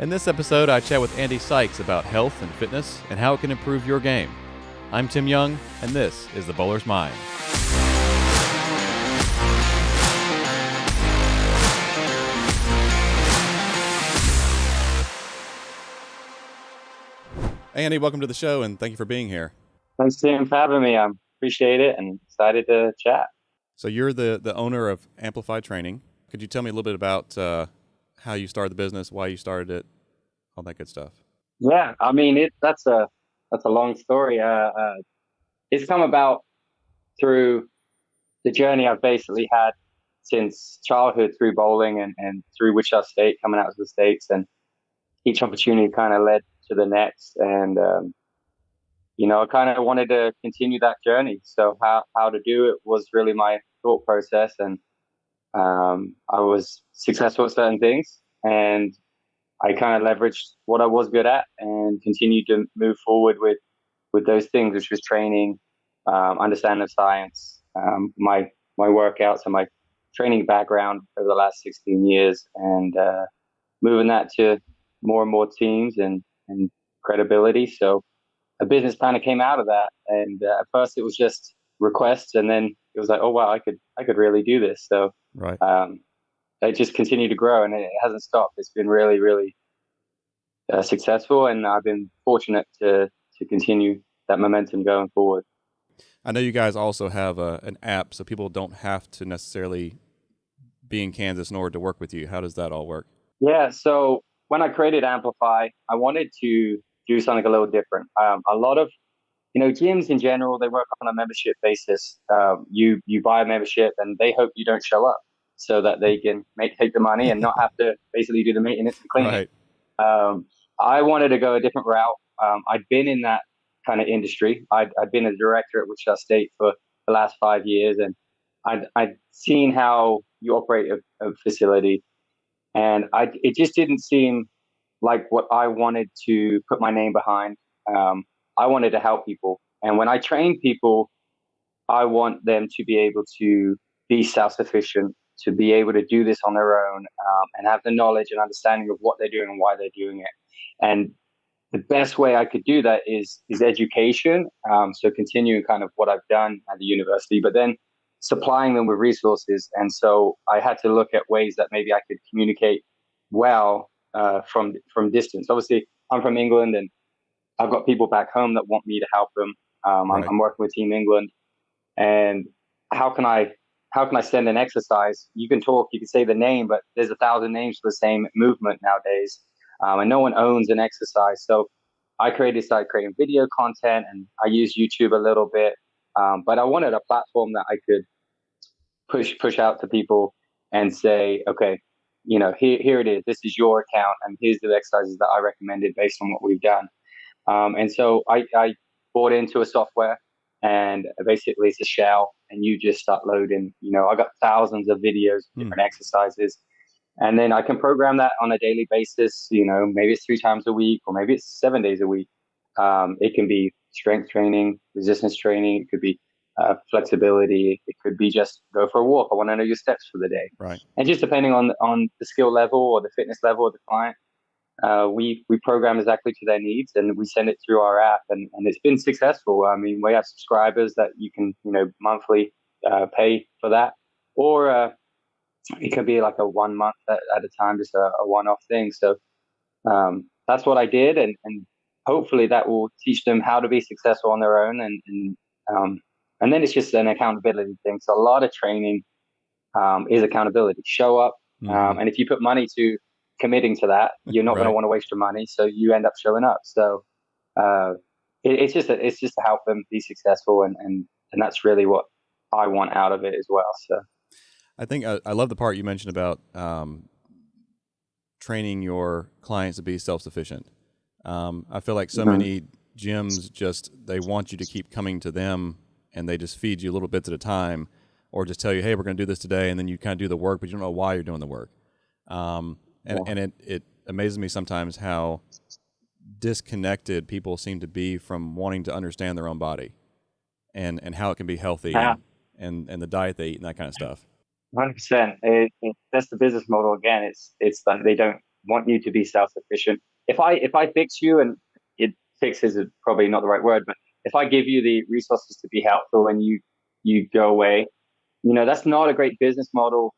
In this episode, I chat with Andy Sykes about health and fitness and how it can improve your game. I'm Tim Young, and this is The Bowler's Mind. Hey, Andy, welcome to the show, and thank you for being here. Thanks, Tim, for having me. I appreciate it and excited to chat. So you're the owner of Amplified Training. Could you tell me a little bit about how you started the business, why you started it, all that good stuff? Yeah, I mean, that's a long story. It's come about through the journey I've basically had since childhood through bowling and through Wichita State, coming out of the States, and each opportunity kind of led to the next. And, I kind of wanted to continue that journey. So how to do it was really my thought process. And I was successful at certain things, and I kind of leveraged what I was good at and continued to move forward with those things, which was training, understanding of science, my workouts and my training background over the last 16 years, and moving that to more and more teams and credibility. So a business kind of came out of that. And at first it was just requests, and then it was like, oh wow, I could really do this. So right. It just continued to grow, and it hasn't stopped. It's been really, really successful, and I've been fortunate to continue that momentum going forward. I know you guys also have an app, so people don't have to necessarily be in Kansas in order to work with you. How does that all work? Yeah, so when I created Amplify, I wanted to do something a little different. A lot of gyms in general, they work on a membership basis. You buy a membership, and they hope you don't show up so that they can take the money and not have to basically do the maintenance and cleaning. Right. I wanted to go a different route. I'd been in that kind of industry. I'd been a director at Wichita State for the last 5 years, and I'd seen how you operate a facility, and it just didn't seem like what I wanted to put my name behind. I wanted to help people, and when I train people, I want them to be able to be self-sufficient, to be able to do this on their own, and have the knowledge and understanding of what they're doing and why they're doing it. And the best way I could do that is education. So continuing kind of what I've done at the university, but then supplying them with resources. And so I had to look at ways that maybe I could communicate well from distance. Obviously, I'm from England, and I've got people back home that want me to help them. Right. I'm working with Team England, and how can I send an exercise? You can talk, you can say the name, but there's 1,000 names for the same movement nowadays. And no one owns an exercise. So I started creating video content, and I use YouTube a little bit. But I wanted a platform that I could push out to people and say, okay, here it is. This is your account, and here's the exercises that I recommended based on what we've done. And so I bought into a software, and basically it's a shell, and you just start loading. I got thousands of videos, different exercises. And then I can program that on a daily basis. Maybe it's 3 times a week, or maybe it's 7 days a week. It can be strength training, resistance training. It could be flexibility. It could be just go for a walk. I want to know your steps for the day. Right. And just depending on the skill level or the fitness level of the client, we program exactly to their needs, and we send it through our app. And it's been successful. I mean, we have subscribers that you can, monthly pay for that, or it could be like a 1 month at a time, just a one-off thing. So that's what I did, and hopefully that will teach them how to be successful on their own. And then it's just an accountability thing. So a lot of training is accountability. Show up, and if you put money to committing to that, you're not Right. going to want to waste your money. So you end up showing up. So it's just to help them be successful, and that's really what I want out of it as well. So. I think I love the part you mentioned about training your clients to be self-sufficient. I feel like so many gyms they want you to keep coming to them, and they just feed you little bits at a time, or just tell you, hey, we're going to do this today, and then you kind of do the work, but you don't know why you're doing the work. And it amazes me sometimes how disconnected people seem to be from wanting to understand their own body and how it can be healthy and the diet they eat and that kind of stuff. 100%. That's the business model again. It's like they don't want you to be self-sufficient. If I fix you, and fix is probably not the right word, but if I give you the resources to be helpful and you go away, that's not a great business model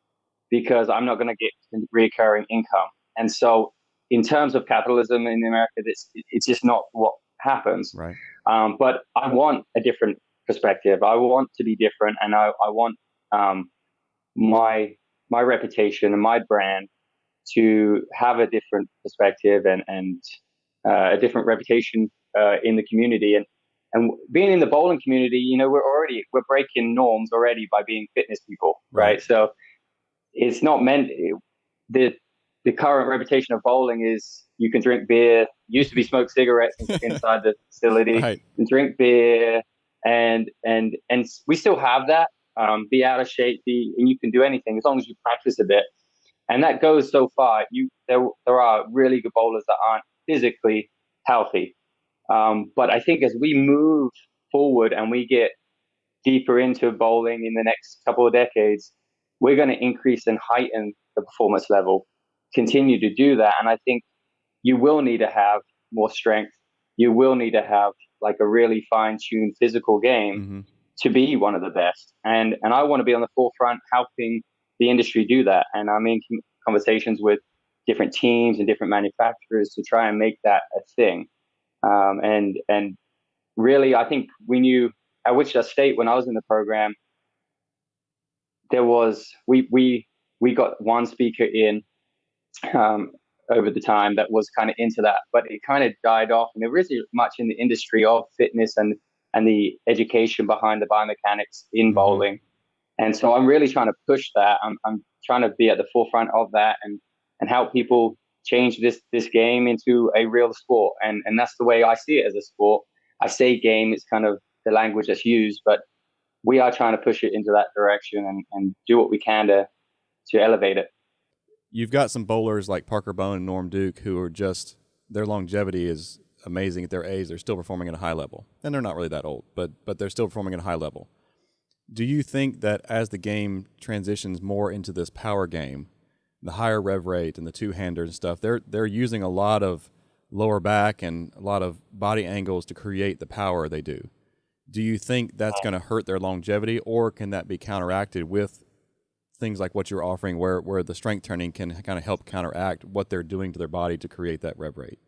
because I'm not going to get recurring income. And so, in terms of capitalism in America, it's just not what happens. Right. But I want a different perspective. I want to be different, and I want my my reputation and my brand to have a different perspective and a different reputation in the community. And being in the bowling community, we're breaking norms already by being fitness people, right? So it's not meant the the current reputation of bowling is you can drink beer. Used to be smoke cigarettes inside the facility. Right. And drink beer, and we still have that. Be out of shape, and you can do anything as long as you practice a bit. And that goes so far. There are really good bowlers that aren't physically healthy. But I think as we move forward and we get deeper into bowling in the next couple of decades, we're going to increase and heighten the performance level, continue to do that. And I think you will need to have more strength. You will need to have like a really fine-tuned physical game to be one of the best. And I want to be on the forefront helping the industry do that. And I'm in conversations with different teams and different manufacturers to try and make that a thing. And really, I think we knew at Wichita State when I was in the program, we got one speaker in over the time that was kind of into that, but it kind of died off, and there isn't much in the industry of fitness and the education behind the biomechanics in bowling. And so I'm really trying to push that. I'm trying to be at the forefront of that and help people change this game into a real sport. And that's the way I see it as a sport. I say game, it's kind of the language that's used, but we are trying to push it into that direction and do what we can to elevate it. You've got some bowlers like Parker Bone and Norm Duke who are just, their longevity is amazing at their age. They're still performing at a high level. And they're not really that old, but they're still performing at a high level. Do you think that as the game transitions more into this power game, the higher rev rate and the two-handers and stuff, they're using a lot of lower back and a lot of body angles to create the power they do. Do you think that's going to hurt their longevity, or can that be counteracted with things like what you're offering where the strength training can kind of help counteract what they're doing to their body to create that rev rate?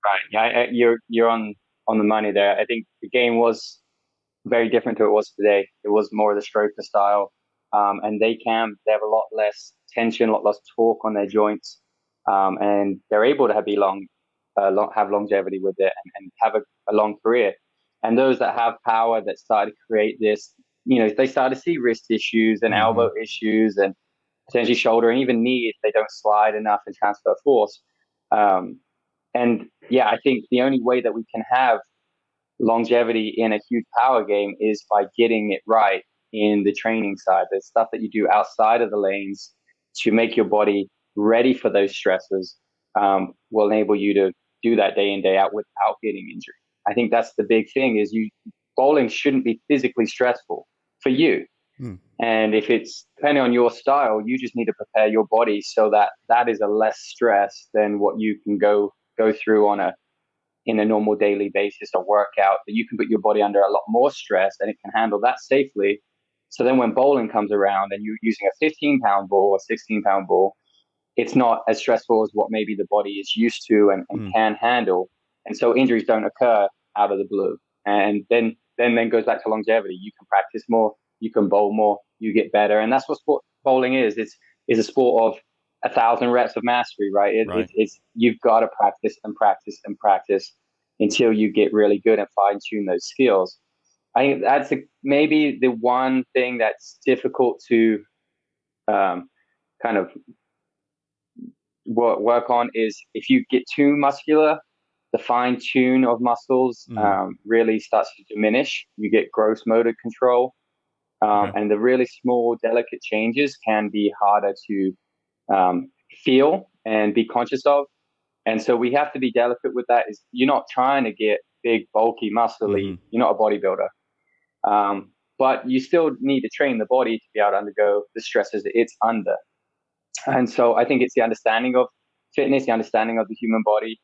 Right. Yeah, you're on the money there. I think the game was very different to what it was today. It was more of the stroker style. And they have a lot less tension, a lot less torque on their joints. And they're able to have longevity with it and have a long career. And those that have power that started to create this, they started to see wrist issues and elbow issues and potentially shoulder and even knee if they don't slide enough and transfer force. And yeah, I think the only way that we can have longevity in a huge power game is by getting it right in the training side. The stuff that you do outside of the lanes to make your body ready for those stresses will enable you to do that day in, day out without getting injured. I think that's the big thing is bowling shouldn't be physically stressful for you. And if it's depending on your style, you just need to prepare your body so that is a less stress than what you can go through in a normal daily basis or workout, that you can put your body under a lot more stress and it can handle that safely. So then when bowling comes around and you're using a 15-pound ball or 16-pound ball, it's not as stressful as what maybe the body is used to and can handle. And so injuries don't occur out of the blue. And then goes back to longevity. You can practice more, you can bowl more, you get better. And that's what bowling is. It's a sport of 1,000 reps of mastery, right? It's you've got to practice and practice and practice until you get really good and fine tune those skills. I think that's maybe the one thing that's difficult to kind of work on is if you get too muscular, the fine tune of muscles really starts to diminish. You get gross motor control, and the really small, delicate changes can be harder to feel and be conscious of. And so we have to be delicate with that. Is you're not trying to get big, bulky, muscly. You're not a bodybuilder. But you still need to train the body to be able to undergo the stresses that it's under. And so I think it's the understanding of fitness, the understanding of the human body,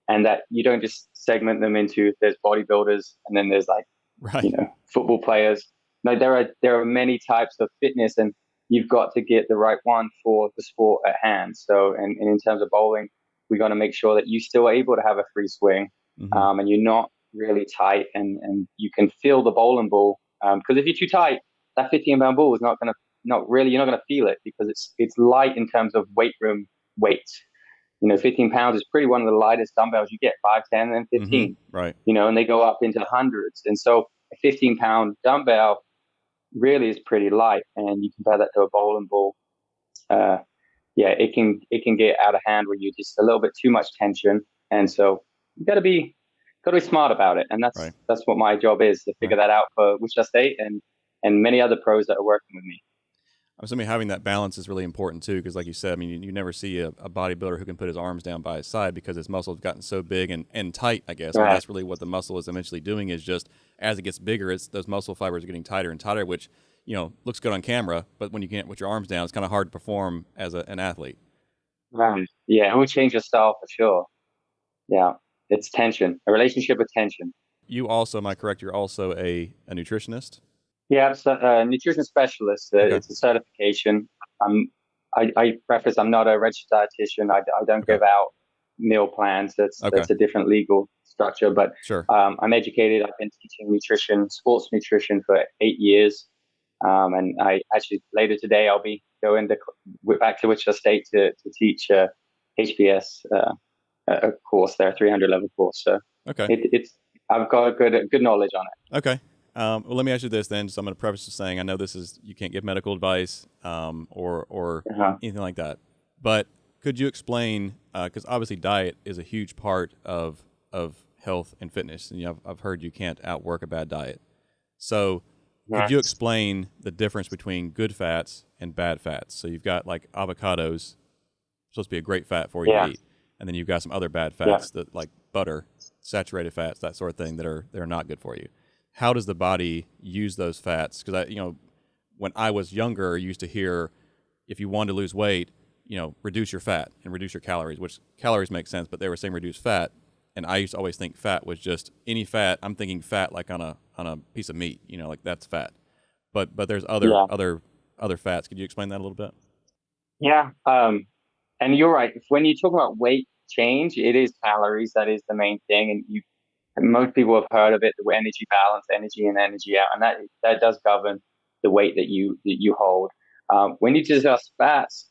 and that you don't just segment them into there's bodybuilders and then there's like, Right. football players. No, there are many types of fitness, and you've got to get the right one for the sport at hand. So, and in terms of bowling, we got to make sure that you're still able to have a free swing, Mm-hmm. and you're not really tight, and you can feel the bowling ball. Because if you're too tight, that 15-pound ball is not really, you're not going to feel it because it's light in terms of weight room weight. 15 pounds is pretty one of the lightest dumbbells you get, 5, 10, and Mm-hmm. 15, Right. and they go up into hundreds. And so a 15-pound dumbbell really is pretty light. And you compare that to a bowling ball. Uh, yeah, it can get out of hand when you're just a little bit too much tension. And so you got to be smart about it. And Right. that's what my job is, to figure Right. that out for Wichita State and many other pros that are working with me. I'm assuming having that balance is really important too, because like you said, I mean, you never see a bodybuilder who can put his arms down by his side because his muscles have gotten so big and tight, I guess. I mean, Right. that's really what the muscle is eventually doing, is just as it gets bigger, it's those muscle fibers are getting tighter and tighter, which, looks good on camera, but when you can't put your arms down, it's kind of hard to perform as an athlete. Right. Yeah, it will change your style for sure. Yeah. It's tension, a relationship with tension. You also, am I correct? You're also a nutritionist? Yeah, so, nutrition specialist. Okay. It's a certification. I'm, I preface, I'm not a registered dietitian. I don't Okay. give out meal plans. Okay. That's a different legal structure. But Sure. I'm educated. I've been teaching nutrition, sports nutrition for 8 years. And I actually later today I'll be going back to Wichita State to teach HBS a course there, 300 level course. So Okay. it's I've got a good knowledge on it. Okay. Well, let me ask you this then. So I'm going to preface this saying I know you can't give medical advice or Uh-huh. anything like that, but could you explain? Because obviously diet is a huge part of health and fitness, and I've heard you can't outwork a bad diet. So could Right. you explain the difference between good fats and bad fats? So you've got like avocados, supposed to be a great fat for you to Yeah. eat, and then you've got some other bad Yeah. fats that like butter, saturated fats, that sort of thing that are not good for you. How does the body use those fats? Because when I was younger, I used to hear if you wanted to lose weight, reduce your fat and reduce your calories, which calories make sense, but they were saying reduce fat, and I used to always think fat was just any fat. I'm thinking fat like on a piece of meat, like that's fat. But there's Yeah. other fats. Could you explain that a little bit? Yeah. And you're right. When you talk about weight change, it is calories that is the main thing, and most people have heard of it, the energy balance, energy in, energy out, and that does govern the weight that you hold. When you discuss fats,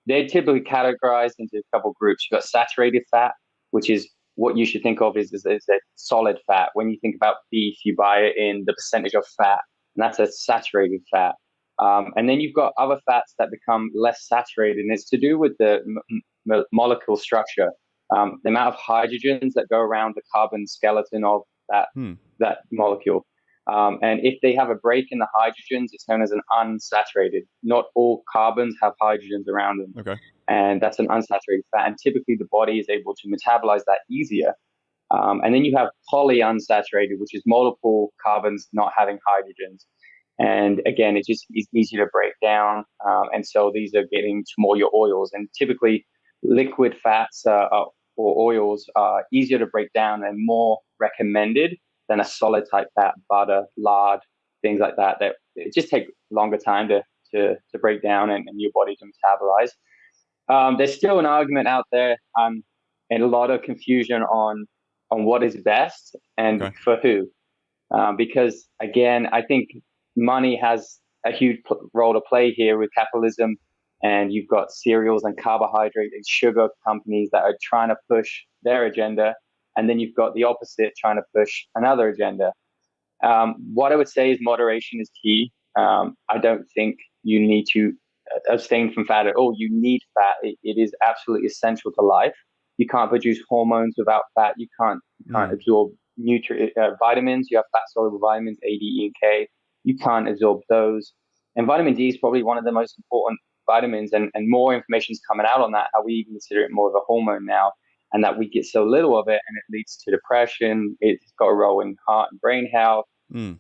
they're typically categorized into a couple groups. You've got saturated fat, which is what you should think of is a solid fat. When you think about beef, you buy it in the percentage of fat, and that's a saturated fat. And then you've got other fats that become less saturated, and it's to do with the molecule structure, the amount of hydrogens that go around the carbon skeleton of that Hmm. that molecule. And if they have a break in the hydrogens, it's known as an unsaturated. Not all carbons have hydrogens around them, Okay. and that's an unsaturated fat. And typically, the body is able to metabolize that easier. And then you have polyunsaturated, which is multiple carbons not having hydrogens. And again, it just is easy to break down. And so these are getting to more your oils. And typically, liquid fats or oils are easier to break down and more recommended than a solid type fat, butter, lard, things like that. That it just take longer time to break down and your body to metabolize. There's still an argument out there, and a lot of confusion on what is best and Okay. for who. Because again, I think money has a huge role to play here with capitalism, and you've got cereals and carbohydrate and sugar companies that are trying to push their agenda, and then you've got the opposite trying to push another agenda. What I would say is moderation is key. I don't think you need to abstain from fat at all. You need fat. It is absolutely essential to life. You can't produce hormones without fat. You can't Mm. absorb vitamins. You have fat soluble vitamins A, D, E, and K. You can't absorb those. And vitamin D is probably one of the most important vitamins, and more information is coming out on that, how we even consider it more of a hormone now, and that we get so little of it, and it leads to depression. It's got a role in heart and brain health. Mm.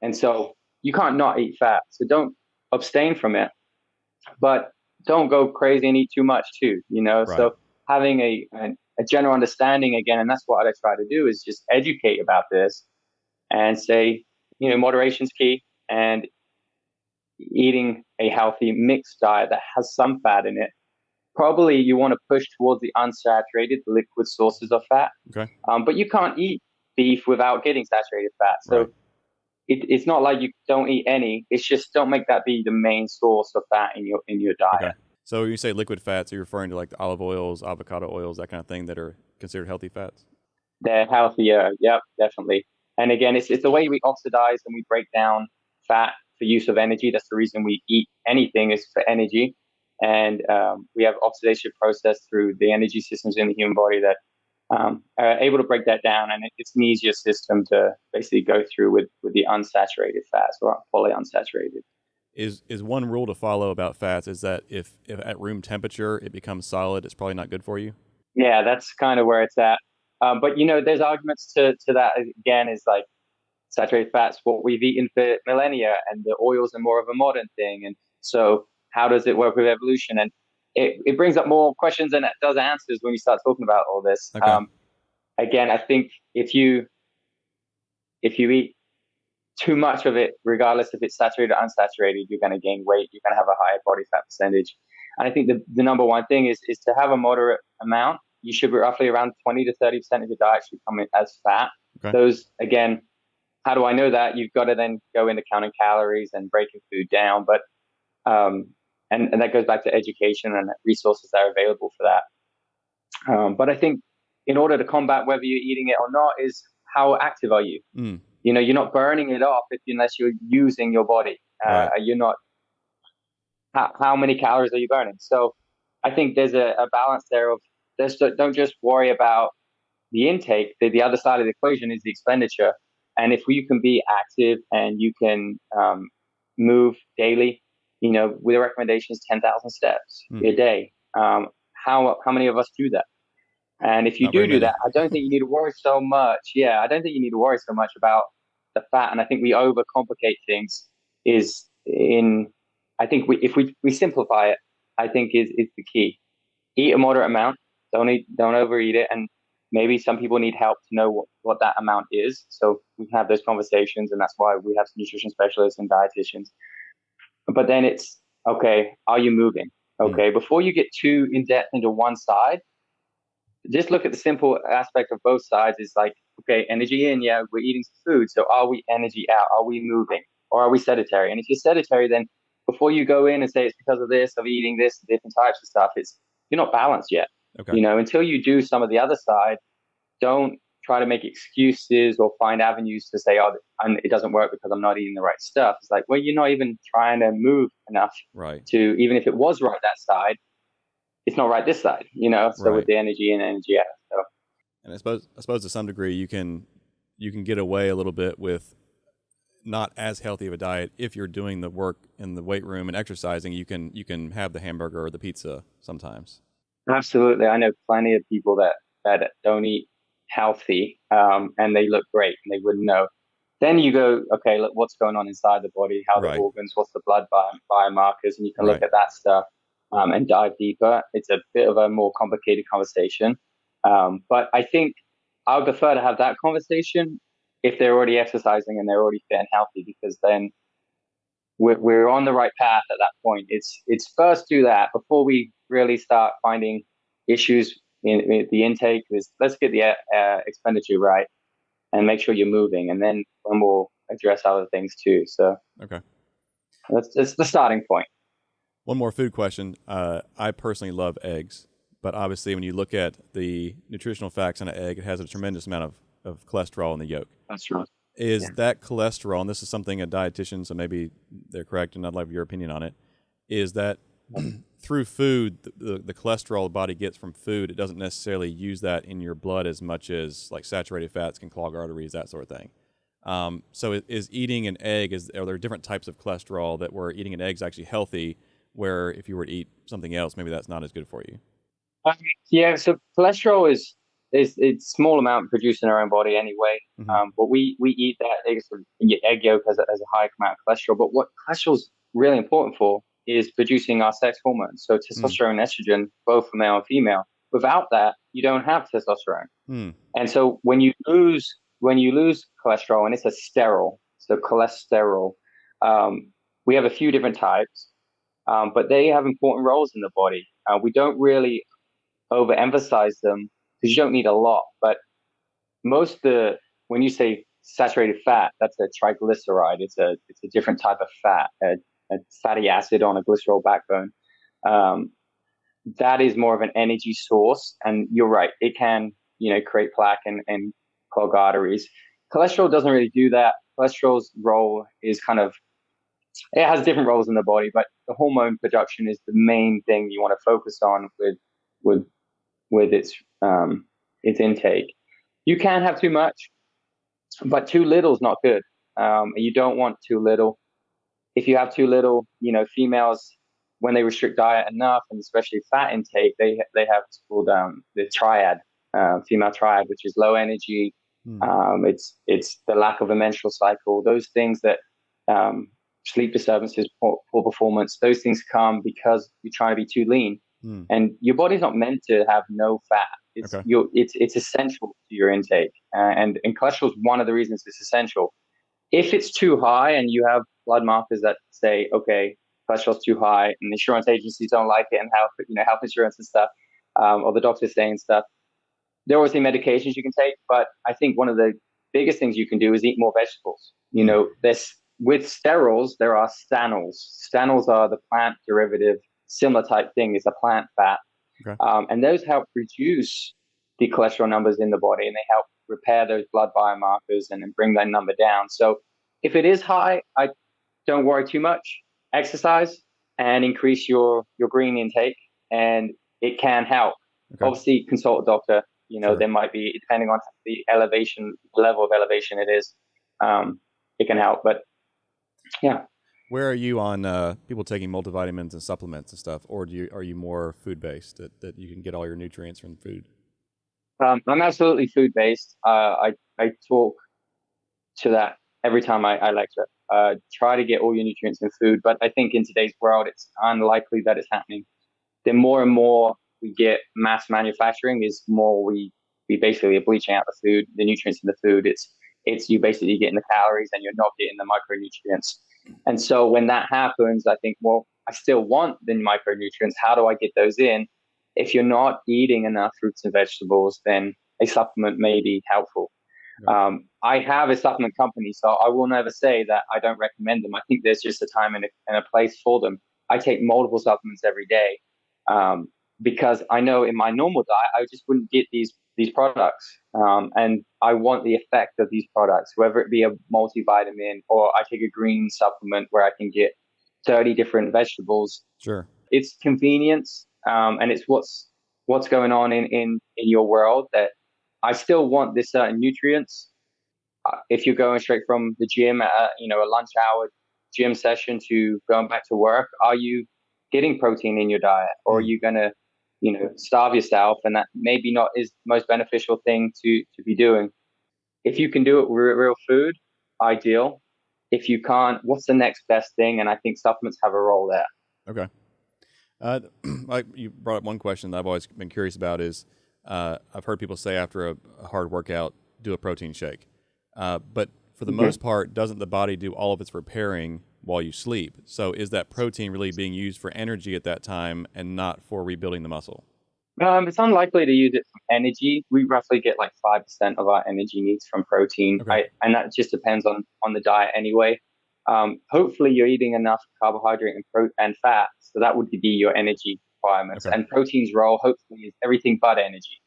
And so you can't not eat fat. So don't abstain from it, but don't go crazy and eat too much too. Right. having a general understanding again, and that's what I try to do is just educate about this and say, moderation's key, and eating a healthy mixed diet that has some fat in it. Probably you want to push towards the unsaturated liquid sources of fat. Okay. But you can't eat beef without getting saturated fat. So right. it's not like you don't eat any. It's just don't make that be the main source of fat in your diet. Okay. So when you say liquid fats, are you referring to like the olive oils, avocado oils, that kind of thing that are considered healthy fats? They're healthier. Yep, definitely. And again, it's the way we oxidize and we break down fat for use of energy. That's the reason we eat anything is for energy. And we have oxidation process through the energy systems in the human body that are able to break that down. And it's an easier system to basically go through with the unsaturated fats or polyunsaturated. Is one rule to follow about fats is that if at room temperature it becomes solid, it's probably not good for you? Yeah, that's kind of where it's at. But there's arguments to that again. Is like saturated fats what we've eaten for millennia, and the oils are more of a modern thing. And so, how does it work with evolution? And it brings up more questions than it does answers when you start talking about all this. Okay. Again, I think if you eat too much of it, regardless if it's saturated or unsaturated, you're going to gain weight. You're going to have a higher body fat percentage. And I think the number one thing is to have a moderate amount. You should be roughly around 20 to 30% of your diet should come in as fat. Okay. Those, again, how do I know that? You've got to then go into counting calories and breaking food down. But and that goes back to education and resources that are available for that. But I think in order to combat whether you're eating it or not is how active are you? Mm. You're not burning it off unless you're using your body. Right. You're not. How many calories are you burning? So I think there's a balance there of don't just worry about the intake. The other side of the equation is the expenditure. And if you can be active and you can move daily, with the recommendations 10,000 steps a day. How many of us do that? And if you Not very do many. that, I don't think you need to worry so much. Yeah, I don't think you need to worry so much about the fat. And I think we overcomplicate things. I think if we simplify it, I think is the key. Eat a moderate amount. Don't overeat it. And maybe some people need help to know what that amount is. So we can have those conversations, and that's why we have nutrition specialists and dietitians. But then it's, okay, are you moving? Okay, before you get too in depth into one side, just look at the simple aspect of both sides. Is like, okay, energy in, yeah, we're eating some food. So are we energy out? Are we moving? Or are we sedentary? And if you're sedentary, then before you go in and say it's because of this, of eating this, different types of stuff, you're not balanced yet. Okay. Until you do some of the other side, don't try to make excuses or find avenues to say, oh, it doesn't work because I'm not eating the right stuff. It's like, well, you're not even trying to move enough to, even if it was right that side, it's not right this side, so with the energy in, energy out. So. And I suppose to some degree you can get away a little bit with not as healthy of a diet if you're doing the work in the weight room and exercising. You can have the hamburger or the pizza sometimes. Absolutely. I know plenty of people that don't eat healthy, and they look great and they wouldn't know. Then you go, okay, look, what's going on inside the body, how the organs, what's the blood biomarkers, and you can look at that stuff and dive deeper. It's a bit of a more complicated conversation. But I think I would prefer to have that conversation if they're already exercising and they're already fit and healthy, because then we're on the right path at that point. It's first do that before we really start finding issues in the intake. Let's get the expenditure right and make sure you're moving, and then we'll address other things too. So okay, that's the starting point. One more food question. I personally love eggs, but obviously when you look at the nutritional facts on an egg, it has a tremendous amount of cholesterol in the yolk. That's right. Is that cholesterol, and this is something a dietitian, so maybe they're correct, and I'd love your opinion on it, is that through food, the cholesterol the body gets from food, it doesn't necessarily use that in your blood as much as like saturated fats can clog arteries, that sort of thing. So is eating an egg, are there different types of cholesterol that where eating an egg is actually healthy, where if you were to eat something else, maybe that's not as good for you? Yeah, so cholesterol is it's small amount produced in our own body anyway. But we eat that egg yolk has a high amount of cholesterol. But what cholesterol is really important for is producing our sex hormones. So testosterone and estrogen, both for male and female. without that, you don't have testosterone. Hmm. And so when you lose cholesterol, and it's a sterol, so cholesterol, um, we have a few different types, but they have important roles in the body. We don't really overemphasize them because you don't need a lot. But most the when you say saturated fat, that's a triglyceride. It's a different type of fat, a fatty acid on a glycerol backbone. Um, that is more of an energy source. And you're right, it can, create plaque and clog arteries. Cholesterol doesn't really do that. Cholesterol's role is it has different roles in the body, but the hormone production is the main thing you want to focus on with with its intake. You can have too much, but too little is not good. You don't want too little. If you have too little, females, when they restrict diet enough, and especially fat intake, they have what's called the triad, female triad, which is low energy. Hmm. It's the lack of a menstrual cycle. Those things that um, sleep disturbances, poor performance. Those things come because you're trying to be too lean, Hmm. and your body's not meant to have no fat. Okay. It's essential to your intake, and cholesterol is one of the reasons it's essential. If it's too high and you have blood markers that say, okay, cholesterol's too high, and insurance agencies don't like it, and health insurance and stuff, or the doctor's saying stuff, there are obviously medications you can take. But I think one of the biggest things you can do is eat more vegetables. Hmm. This with sterols, there are stanols. Stanols are the plant derivative, similar type thing. It's a plant fat, Okay. and those help reduce the cholesterol numbers in the body, and they help repair those blood biomarkers and bring that number down. So if it is high, I don't worry too much. Exercise and increase your green intake, and it can help. Okay. Obviously, consult a doctor. Sure. There might be, depending on the level of elevation it is, it can help. But yeah, Where are you on people taking multivitamins and supplements and stuff, or are you more food based that you can get all your nutrients from food? I'm absolutely food based. I talk to that every time I lecture. Try to get all your nutrients in food, but I think in today's world, it's unlikely that it's happening. The more and more we get mass manufacturing, is more we basically are bleaching out the food, the nutrients in the food. It's you basically getting the calories and you're not getting the micronutrients. And so when that happens, I think, well, I still want the micronutrients. How do I get those in? If you're not eating enough fruits and vegetables, then a supplement may be helpful. Yeah. I have a supplement company, so I will never say that I don't recommend them. I think there's just a time and a place for them. I take multiple supplements every day, because I know in my normal diet I just wouldn't get these products, and I want the effect of these products, whether it be a multivitamin or I take a green supplement where I can get 30 different vegetables. Sure. It's convenience, and it's what's going on in your world, that I still want this certain nutrients. If you're going straight from the gym at a lunch hour gym session to going back to work, are you getting protein in your diet, or are Hmm. you gonna starve yourself? And that maybe not is the most beneficial thing to be doing. If you can do it with real food, ideal. If you can't, what's the next best thing? And I think supplements have a role there. Okay. Like you brought up one question that I've always been curious about is I've heard people say after a hard workout, do a protein shake. But for the most part, doesn't the body do all of its repairing while you sleep? So is that protein really being used for energy at that time and not for rebuilding the muscle? It's unlikely to use it for energy. We roughly get like 5% of our energy needs from protein. Okay. And that just depends on the diet anyway. Hopefully you're eating enough carbohydrate and fat, so that would be your energy requirements. Okay. And protein's role, hopefully, is everything but energy.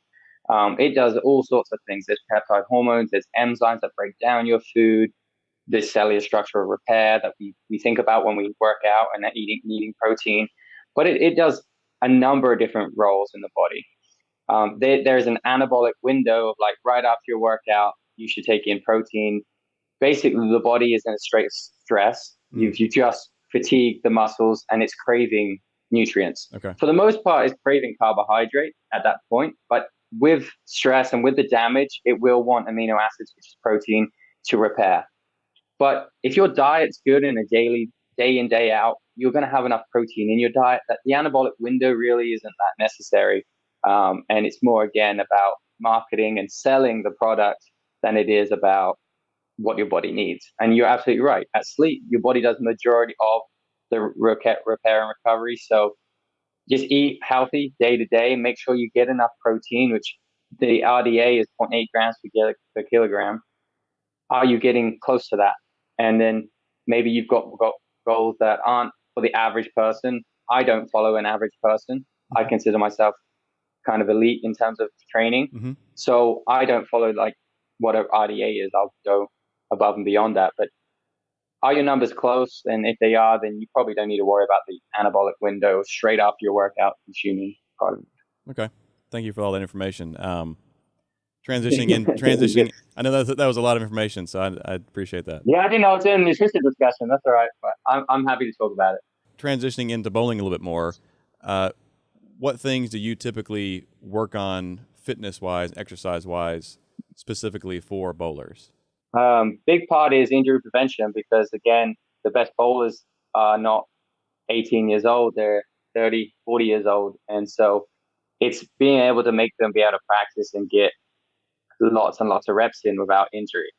It does all sorts of things. There's peptide hormones, there's enzymes that break down your food, this cellular structural repair that we think about when we work out and needing protein. But it does a number of different roles in the body. There's an anabolic window of, like, right after your workout, you should take in protein. Basically, the body is in a straight stress. Mm. You just fatigued the muscles and it's craving nutrients. Okay. For the most part, it's craving carbohydrate at that point. But with stress and with the damage, it will want amino acids, which is protein, to repair. But if your diet's good in a daily, day in, day out, you're going to have enough protein in your diet that the anabolic window really isn't that necessary. And it's more again about marketing and selling the product than it is about what your body needs. And you're absolutely right. At sleep, your body does the majority of the repair and recovery. So just eat healthy day to day. Make sure you get enough protein, which the RDA is zero point 0.8 grams per kilogram. Are you getting close to that? And then maybe you've got goals that aren't for the average person. I don't follow an average person. I consider myself kind of elite in terms of training. Mm-hmm. So I don't follow like what an RDA is. I'll go above and beyond that. But are your numbers close? And if they are, then you probably don't need to worry about the anabolic window straight after your workout consuming product. Okay. Thank you for all that information. Transitioning. I know that was a lot of information, so I appreciate that. Yeah, I didn't know it's in the nutrition discussion. That's all right, but I'm happy to talk about it. Transitioning into bowling a little bit more, what things do you typically work on fitness-wise, exercise-wise, specifically for bowlers? Big part is injury prevention because, again, the best bowlers are not 18 years old. They're 30, 40 years old. And so it's being able to make them be able to practice and get lots and lots of reps in without injury.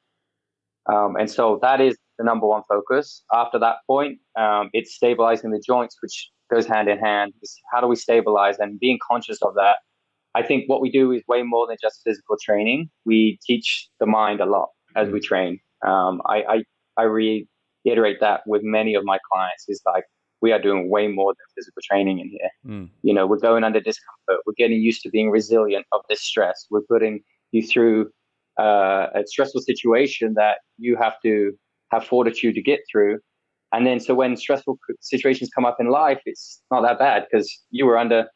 And so that is the number one focus. After that point, it's stabilizing the joints, which goes hand in hand. It's how do we stabilize and being conscious of that? I think what we do is way more than just physical training. We teach the mind a lot as we train. I reiterate that with many of my clients. Is like we are doing way more than physical training in here. You know, we're going under discomfort. We're getting used to being resilient of this stress. We're putting you through a stressful situation that you have to have fortitude to get through. And then so when stressful situations come up in life, it's not that bad because you were under,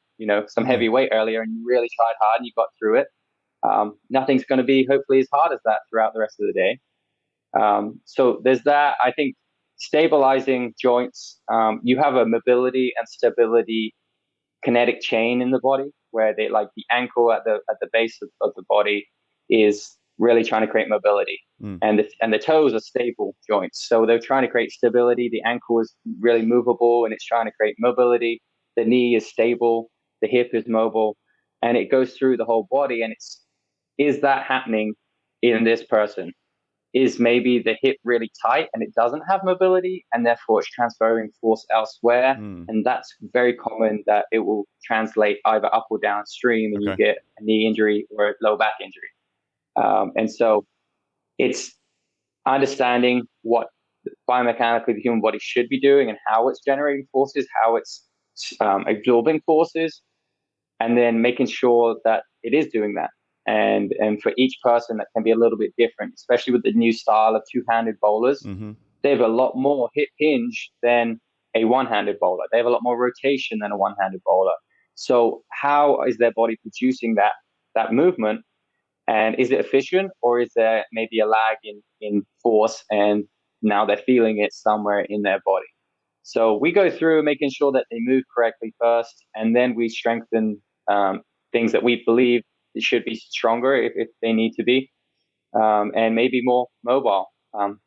some heavy weight earlier and you really tried hard and you got through it. Nothing's going to be hopefully as hard as that throughout the rest of the day. So there's that. I think stabilizing joints, you have a mobility and stability kinetic chain in the body where they like the ankle at the base of the body is really trying to create mobility, and the toes are stable joints, so they're trying to create stability. The ankle is really movable and it's trying to create mobility. The knee is stable, the hip is mobile, and it goes through the whole body. And is that happening in this person? Is maybe the hip really tight and it doesn't have mobility and therefore it's transferring force elsewhere. And that's very common that it will translate either up or downstream and you get a knee injury or a low back injury. And so it's understanding what biomechanically the human body should be doing and how it's generating forces, how it's absorbing forces, and then making sure that it is doing that. And for each person, that can be a little bit different, especially with the new style of two-handed bowlers. They have a lot more hip hinge than a one-handed bowler. They have a lot more rotation than a one-handed bowler. So how is their body producing that movement? And is it efficient, or is there maybe a lag in force and now they're feeling it somewhere in their body? So we go through making sure that they move correctly first, and then we strengthen things that we believe should be stronger if they need to be, and maybe more mobile.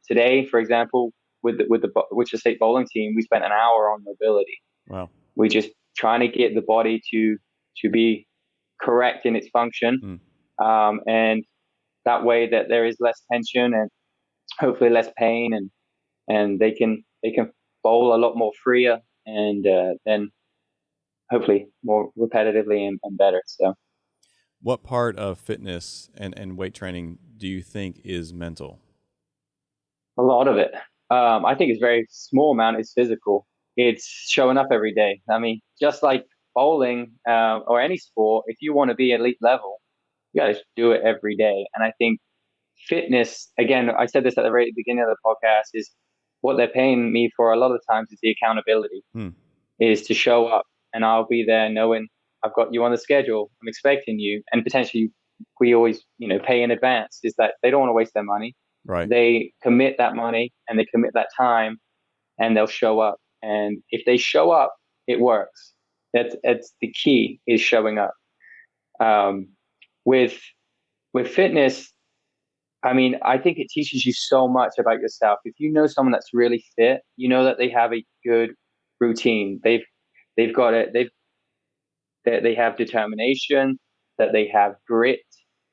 Today, for example, with the Wichita State bowling team, we spent an hour on mobility. Wow. We're just trying to get the body to be correct in its function. And that way that there is less tension and hopefully less pain, and they can bowl a lot more freer and then hopefully more repetitively and better. So what part of fitness and weight training do you think is mental? A lot of it. I think it's very small amount is physical. It's showing up every day. I mean, just like bowling or any sport, if you want to be elite level, you got to do it every day. And I think fitness, again, I said this at the very beginning of the podcast, is what they're paying me for a lot of times is the accountability, is to show up, and I'll be there knowing I've got you on the schedule. I'm expecting you, and potentially we always, pay in advance. Is that they don't want to waste their money. Right. They commit that money and they commit that time, and they'll show up. And if they show up, it works. That's the key, is showing up. With fitness, I mean, I think it teaches you so much about yourself. If you know someone that's really fit, you know that they have a good routine. They've got it. that they have determination, that they have grit.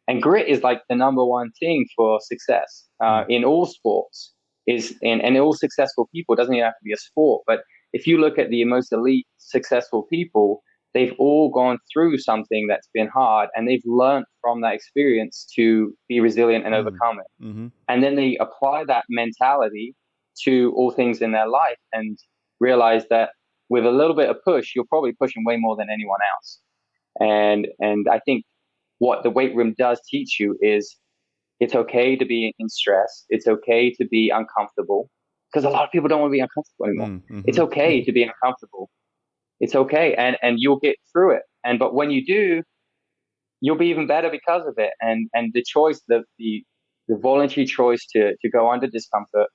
And grit is like the number one thing for success in all sports. And all successful people. It doesn't even have to be a sport, but if you look at the most elite successful people, they've all gone through something that's been hard, and they've learned from that experience to be resilient and overcome it. Mm-hmm. And then they apply that mentality to all things in their life and realize that with a little bit of push, you're probably pushing way more than anyone else. And I think what the weight room does teach you is it's okay to be in stress. It's okay to be uncomfortable, because a lot of people don't want to be uncomfortable anymore. Mm-hmm. It's okay to be uncomfortable. It's okay. And you'll get through it. But when you do, you'll be even better because of it. And the choice, the voluntary choice to go under discomfort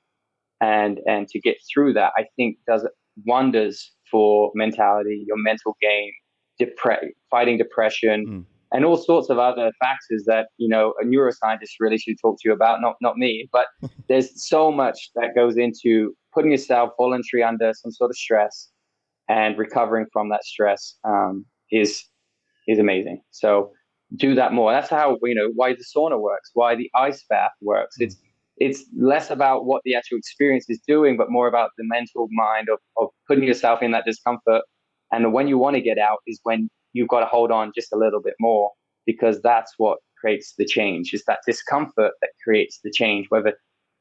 and to get through that, I think does wonders for mentality, your mental game, fighting depression, and all sorts of other factors that, a neuroscientist really should talk to you about, not me. But there's so much that goes into putting yourself voluntary under some sort of stress and recovering from that stress is amazing. So do that more. That's how, why the sauna works, why the ice bath works. It's less about what the actual experience is doing, but more about the mental mind of putting yourself in that discomfort. And when you want to get out is when you've got to hold on just a little bit more, because that's what creates the change. It's that discomfort that creates the change. No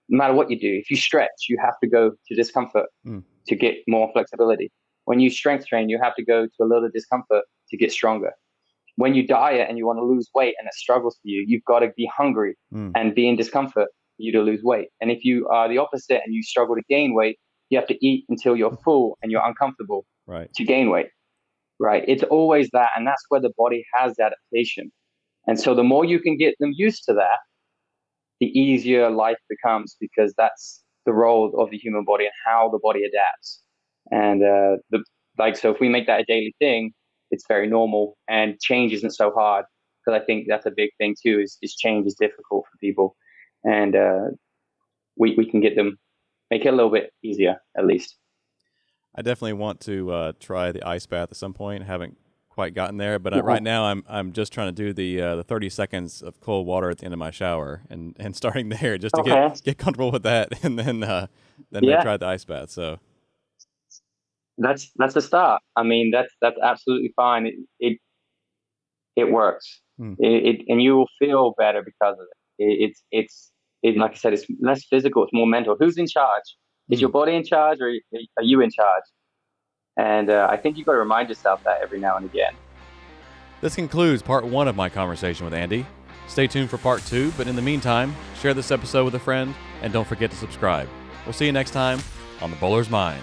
matter what you do, if you stretch, you have to go to discomfort to get more flexibility. When you strength train, you have to go to a little discomfort to get stronger. When you diet and you want to lose weight and it struggles for you, you've got to be hungry and be in discomfort for you to lose weight. And if you are the opposite and you struggle to gain weight, you have to eat until you're full and you're uncomfortable to gain weight. Right. It's always that. And that's where the body has adaptation. And so the more you can get them used to that, the easier life becomes, because that's the role of the human body and how the body adapts. And so if we make that a daily thing, it's very normal, and change isn't so hard, because I think that's a big thing too, is change is difficult for people. And we can make it a little bit easier, at least. I definitely want to try the ice bath at some point. I haven't quite gotten there, but right now I'm just trying to do the 30 seconds of cold water at the end of my shower, and starting there just to get comfortable with that, and then maybe try the ice bath. So that's a start. I mean, that's absolutely fine. It works. And you will feel better because of it. It's like I said, it's less physical, it's more mental. Who's in charge? Is your body in charge, or are you in charge? And I think you've got to remind yourself that every now and again. This concludes part 1 of my conversation with Andy. Stay tuned for part 2, but in the meantime, share this episode with a friend, and don't forget to subscribe. We'll see you next time on The Bowler's Mind.